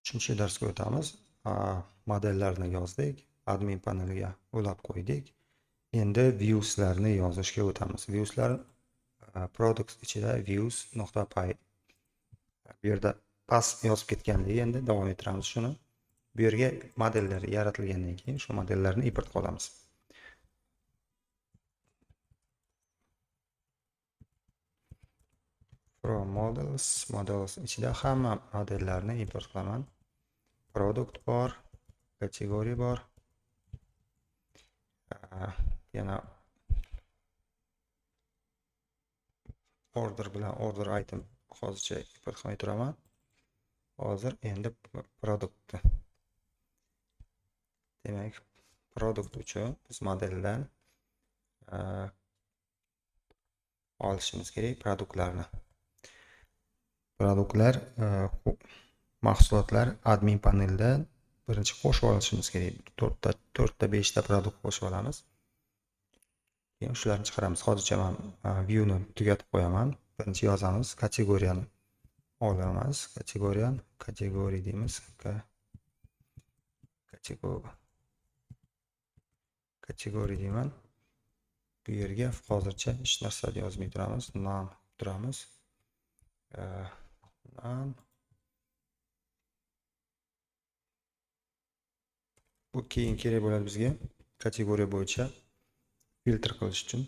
Uchinchi darsga o'tamiz. Modellarni yozdik, admin paneliga ulab qo'ydik. Endi viewslarni yozishga o'tamiz. Viewslar products ichida views.py. Bu yerda past yozib ketganligi, endi davom ettiramiz shuni. Bu yerga modellar yaratilgandan keyin shu modellarni import qilamiz. From models ichida hamma modellarni import qilaman. Product bor, category bor. Yana order bilan order item hozircha import qilmay turaman. Hozir endi product. Demak, product uchun biz modeldan olishimiz kerak produktlarni. Produktlar mahsulotlar admin paneldan birinchi qo'shib olishimiz kerak. 4 ta 5 ta produkt qo'shib olamiz. Keyin shularni chiqaramiz. Hozircha men view ni tugatib qo'yaman. Birinchi yozamiz, kategoriyani olamiz. Kategoriya deymiz. Kategoriya deyman. Bu yerga hozircha hech narsa yozmay turamiz. None turamiz. Bu keyin kerak bo'ladi bizga kategoriya bo'yicha filtr qilish uchun.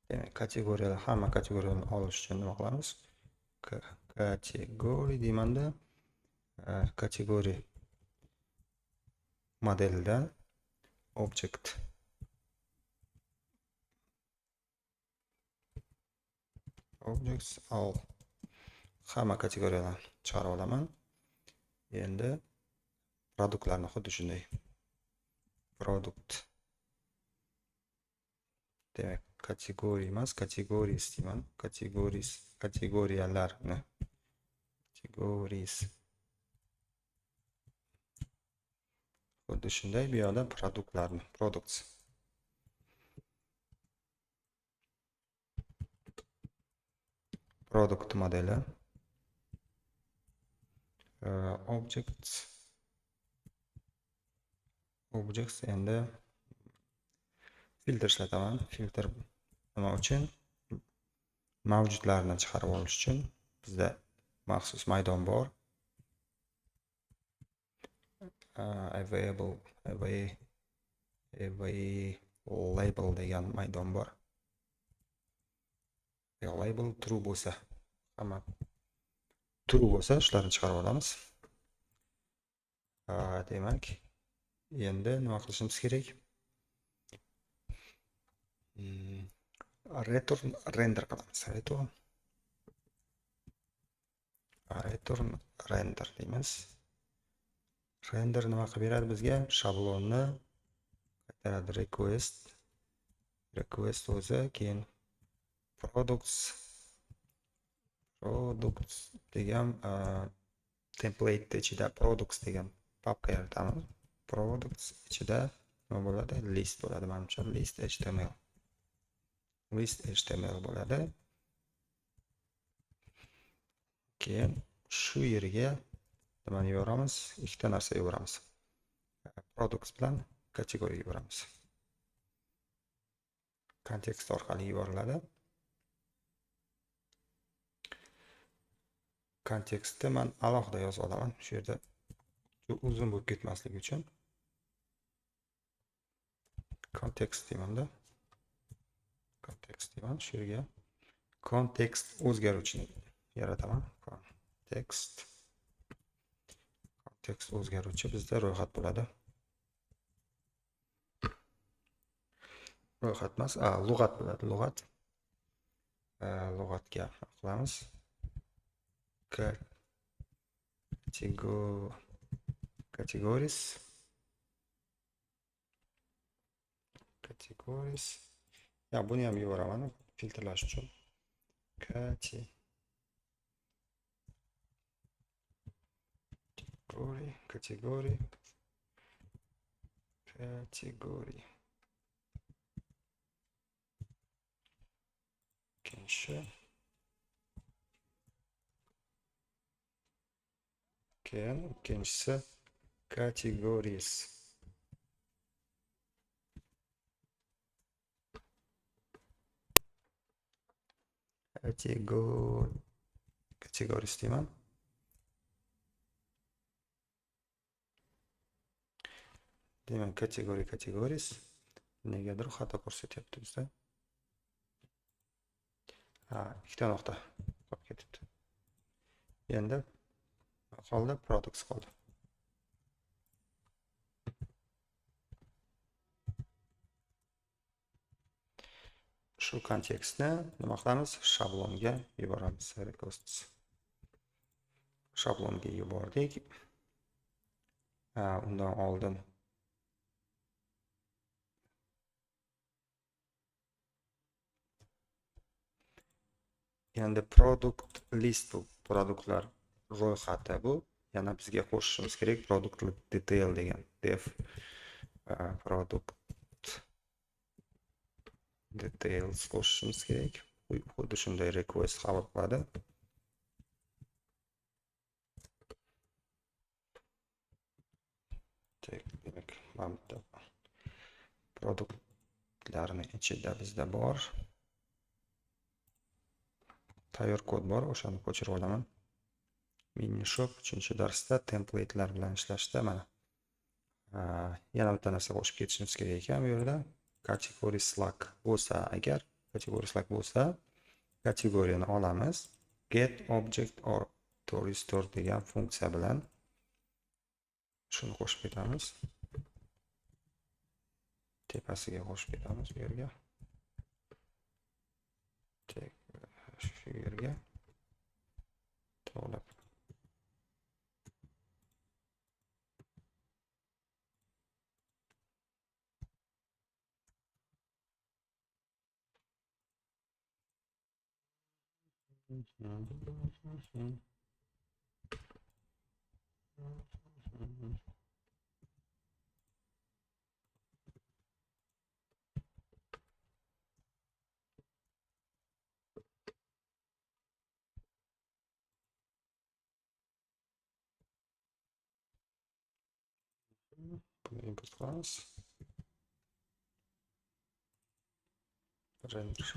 Demak, kategoriyalar, hamma kategoriyalarni olish uchun nima qilamiz? Kategoriya deymanda, kategoriya modeldan object objects all hamma kategoriyalarni chiqarib olaman. Endi produktlarni xuddi shunday produkt. Demak, kategoriya emas, categories deyman. Kategoriyalarni xuddi shunday bu yerda produktlarni products. Product modeli objects endi filtr ishlataman. Filtr nima uchun? Mavjudlarni chiqarib olish uchun bizda maxsus maydon bor. Label degan maydon bor. Label true bo'lsa, hamma true bo'lsa shularni chiqarib olamiz. Demak, endi nima qilishimiz kerak? Return render qilamiz. Return render deymiz. Render nima qilib beradi bizga? Shablonni qaytaradi. Request o'zi, keyin products degan template ichida products degan papka yaratamiz. Products ichida nima bo'ladi? List bo'ladi. Menimcha list html bo'ladi. Keyin shu yerga nimani yuboramiz? Ikkita narsa yuboramiz. Products bilan kategoriya yuboramiz. Kontekst orqali yuboriladi. Kontekstni men alohida yozib olaman. Shu yerda uzun bo'lib ketmasligi uchun. Kontekst deymanda. Shu yerga kontekst o'zgaruvchini yarataman. Kontekst o'zgaruvchi bizda ro'yxat bo'ladi. Ro'yxat emas, lug'at bo'ladi. Lug'atga qilamiz. Categories. Ya, buni ham yuboraman filtrlash uchun. Category. birinchi. Keyin ikkinchisi categories. Categories deyman. Demak, categories negadir xato ko'rsatyapti bizda. Ikkita nuqta qolib ketibdi. Endi qoldi products qoldi. Shu kontekstni nima qilamiz? Shablonga yuboramiz. Requests. Shablonga yubordik. Undan oldin endi product list bu, produktlar ro'yxati bu. Yana bizga qo'shishimiz kerak product detail degan def product details qo'shishimiz kerak. Xuddi shunday request qabul qiladi. Demak, mana bu produktlarning ichida bizda bor. Tayyor kod bor, o'shani ko'chirib olaman. Mini shop 3-darsda template'lar bilan ishlashda mana yana bitta narsa qo'shib ketishimiz kerak ekan bu yerda. Category slack bo'lsa, agar category slack bo'lsa, kategoriyani olamiz. Get object or to restore degan funksiya bilan shuni qo'shib ketamiz. Tepasiga qo'shib ketamiz bu yerga. Shu yerga to'g'rilab buni import qilamiz. Render.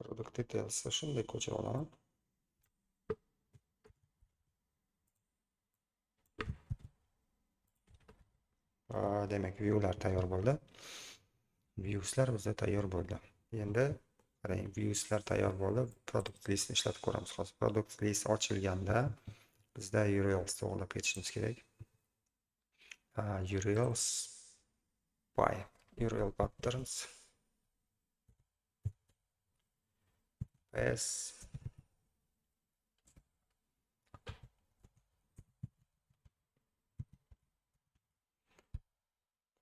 Product details shunday ko'chirib olaman. Demak, viewlar tayyor bo'ldi. Viewslar bizda tayyor bo'ldi. Endi qarang, viewslar tayyor bo'ldi. Product listni ishlatib ko'ramiz hozir. Product list ochilganda bizda URLs to'g'rilab ketishimiz kerak. URLs by URL patterns s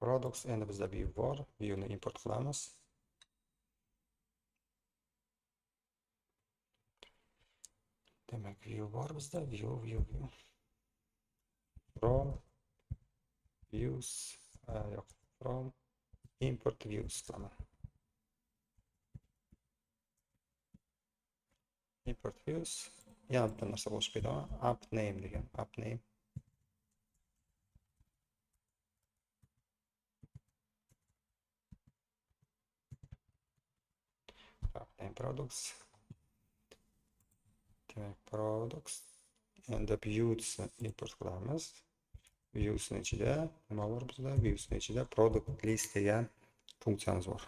products. Endi bizda view bor. Viewni import qilamiz. Demak, view bor bizda. View from views from import views qilaman. Import views. Yana bitta narsa qo'shib ketaman. App name degan. App name. Products. Demak, products. Endi views import qilamiz. Views ichida nima bor bizda? Views ichida product list degan funksiyamiz bor.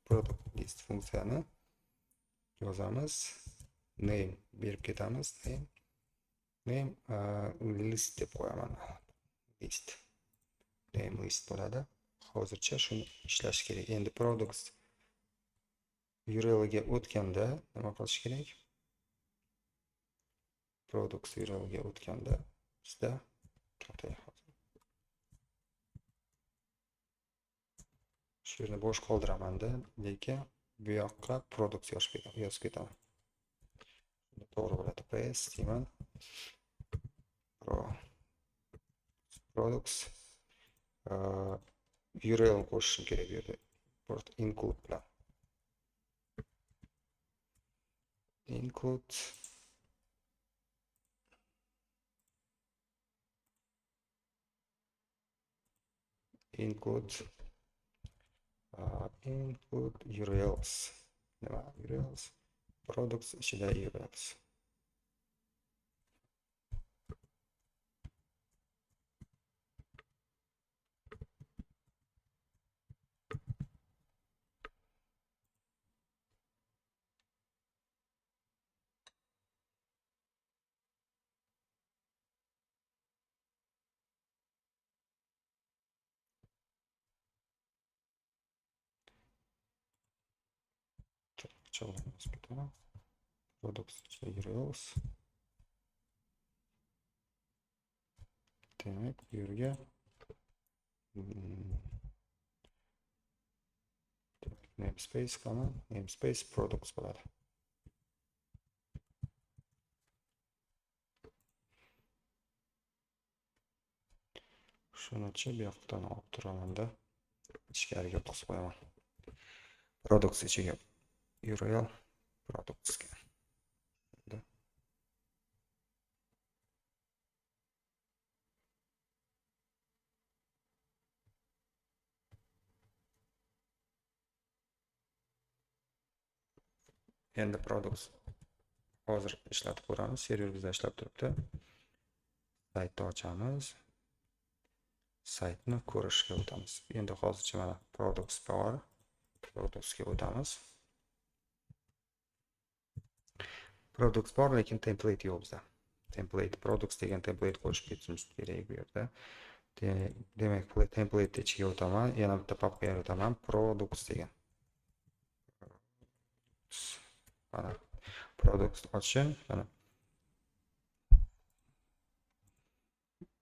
Product list funksiyani yozamiz. Name berib ketamiz. Name list deb qo'yaman. List. Name list bo'ladi. Hozircha shuni ishlash kerak. Endi products URL ga o'tganda nima qilish kerak? Products URL ga o'tganda bizda shu yerni bo'sh qoldiraman-da, lekin bu yoqqa products yozib ketaman. to'g'ri bo'ladi. Paste deyman. Products URL qo'shishim kerak bu yerda. Import include bilan. Include URLs. Nima URLs? Products ichida URLs. Çabalımız bir tane. Products ichida URLs. Demek bu yerga namespace qilaman. Namespace products bo'ladi. Shunichi bu yoqdan olib turaman-da, ichkariga o'tkazib qo'yaman. Products ichiga URL productsga. Endi products hozir ishlatib ko'ramiz. Server bizda ishlab turibdi. Saytni ochamiz. Saytni ko'rishga o'tamiz. Endi hozircha mana products bor. Productsga o'tamiz. Products bor, lekin template yo'q bizda. Template products degan template qo'shib ketishimiz kerak bu yerda. Demak, template ichiga o'taman. Yana bitta papkaga o'taman. Products degan. Mana products ochishim, mana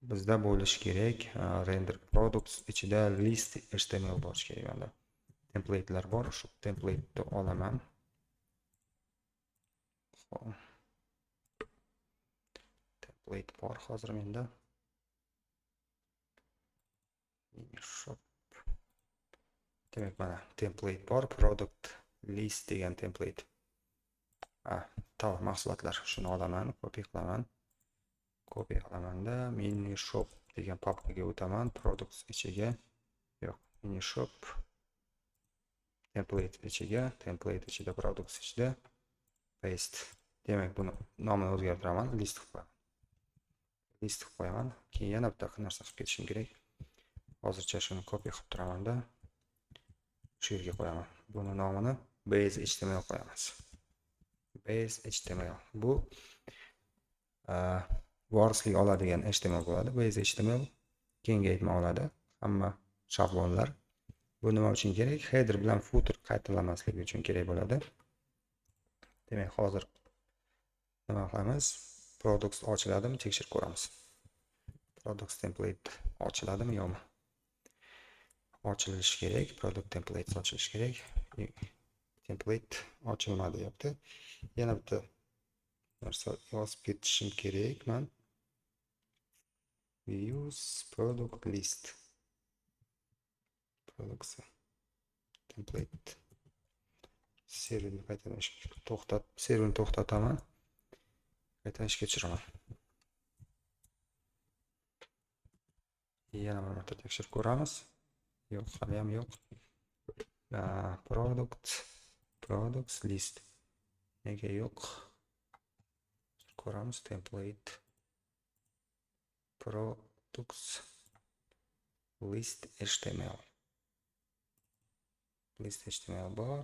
bizda bo'lishi kerak render products ichida list html bo'lishi kerak. Mana template'lar bor, shu template'ni olaman. Template bor hozir menda. Shop. Demak, mana template bor, product list degan template. Tovar mahsulotlar, shuni olaman, copy qilaman. Copy qilamanda mini shop degan papkaga o'taman. Products ichiga, yo'q, mini shop template ichiga, template ichida products ichida paste. Demak, buni nomini o'zgartiraman, list qilib qo'yaman. List qilib qo'yaman. Keyin yana bitta narsa qilib ketishim kerak. Hozircha shuni copy qilib turaman-da, shu yerga qo'yaman. Buni nomini base html qo'yamiz. Base html. Bu vorislik oladigan html bo'ladi. Base html kengaytma oladi hamma shablonlar. Bu nima uchun kerak? Header bilan footer qaytarlanmasligi uchun kerak bo'ladi. Demak, hozir nima qilamiz? Products ochiladimi? Tekshirib ko'ramiz. Products template ochiladimi yo'qmi? Ochilishi kerak. Product templates ochilishi kerak. Template ochilmadi deyapti. Yana bitta narsa yozib ketishim kerak. Men use product list. Products template. Serverni serverni to'xtataman. Qaytadan ishga tushiraman. Yana bir marta tekshirib ko'ramiz. Yo'q, hali ham yo'q. Products list. Nega yo'q? Ko'ramiz. Template products list html. List html bor.